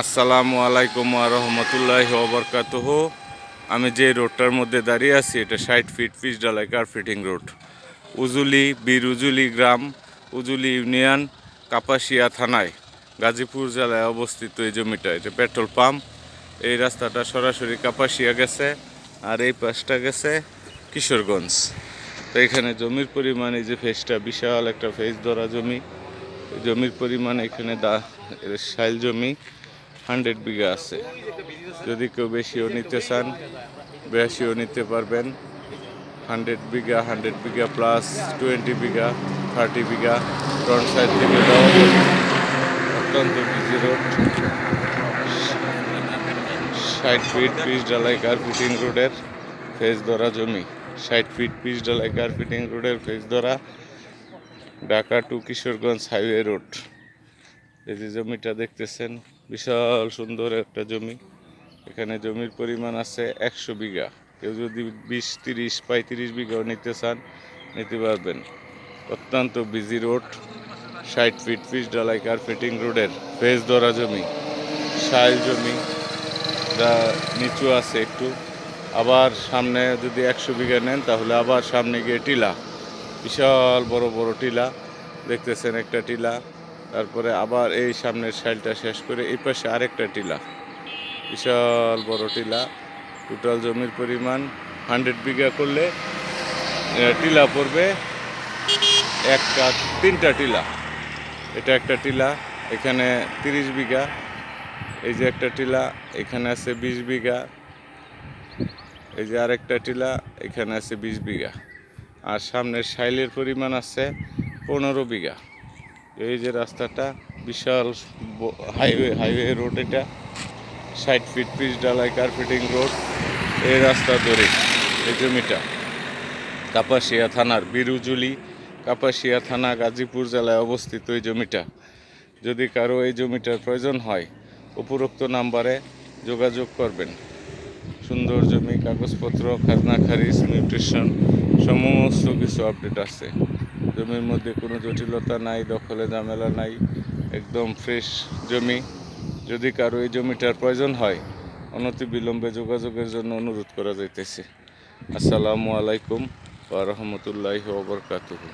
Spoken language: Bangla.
আসসালামু আলাইকুম ওয়া রাহমাতুল্লাহি ওয়া বারাকাতুহু। আমি যে রোডটার মধ্যে দাঁড়িয়ে আছি এটা 60 ফিট পিচ ঢালাই কার্পেটিং রোড। উজুলি বীর উজুলি গ্রাম, উজুলি ইউনিয়ন, কাপাসিয়া থানায়, গাজীপুর জেলায় অবস্থিত এই জমিটা। এটা পেট্রোল পাম্প। এই রাস্তাটা সরাসরি কাপাসিয়া গেছে, আর এই পাশটা গেছে কিশোরগঞ্জ। তো এখানে জমির পরিমাণ, এই যে ফেসটা বিশাল একটা ফেস ধরা জমি। জমির পরিমাণ এখানে শাইল জমি 100 বিঘা আছে। যদি কেউ বেশিও নিতে চান বেশিও নিতে পারবেন। 100 বিঘা প্লাস 20 বিঘা 30 বিঘা ফ্রন্ট সাইড থেকে দেওয়া যাবে। অত্যন্ত বিজি রোড, 60 ফিট পিচ ঢালাই কার্পেটিং রোডের ফেস ধরা জমি। 60 ফিট পিচ ঢালাই কার্পেটিং রোডের ফেস ধরা, Dhaka to Kishoreganj highway road. এই যে জমিটা দেখতেছেন বিশাল সুন্দর একটা জমি। এখানে জমির পরিমাণ আছে 100 বিঘা। কেউ যদি 20, 30, 35 বিঘাও নিতে চান নিতে পারবেন। অত্যন্ত বিজি রোড, 60 ফিট পিচ ঢালাই কার্পেটিং রোডের ফেস ধরা জমি, শাইল জমি, যা নিচু আছে একটু। আবার সামনে যদি 100 বিঘা নেন তাহলে আবার সামনে গিয়ে টিলা, বিশাল বড় বড় টিলা দেখতেছেন, একটা টিলা। তারপরে আবার এই সামনের সাইলটা শেষ করে এই পাশে আরেকটা টিলা, বিশাল বড় টিলা। টোটাল জমির পরিমাণ 100 বিঘা করলে টিলা পড়বে একটা, 3টা টিলা। এটা একটা টিলা, এখানে 30 বিঘা। এই যে একটা টিলা, এখানে আছে 20 বিঘা। এই যে আরেকটা টিলা, এখানে আছে 20 বিঘা। আর সামনের সাইলের পরিমাণ আছে 15 বিঘা। এই যে রাস্তাটা বিশাল হাইওয়ে রোড, এটা 60 ফিট পিচ ঢালাই কার্পেটিং রোড। এই রাস্তা ধরে এই জমিটা কাপাসিয়া থানার বীরুজুলি, কাপাসিয়া থানা, গাজীপুর জেলায় অবস্থিত এই জমিটা। যদি কারো এই জমিটার প্রয়োজন হয় উপরোক্ত নাম্বারে যোগাযোগ করবেন। সুন্দর জমি, কাগজপত্র, খাজনা খারিজ, নিউট্রিশন সমস্ত কিছু আপডেট আছে। জমির মধ্যে কোনো জটিলতা নাই, দখলে ঝামেলা নাই, একদম ফ্রেশ জমি। যদি কারো এই জমিটার প্রয়োজন হয় অনতিবিলম্বে যোগাযোগের জন্য অনুরোধ করা যাইতেছে। আসসালামু আলাইকুম ওয়া রাহমাতুল্লাহি ওয়া বারাকাতুহু।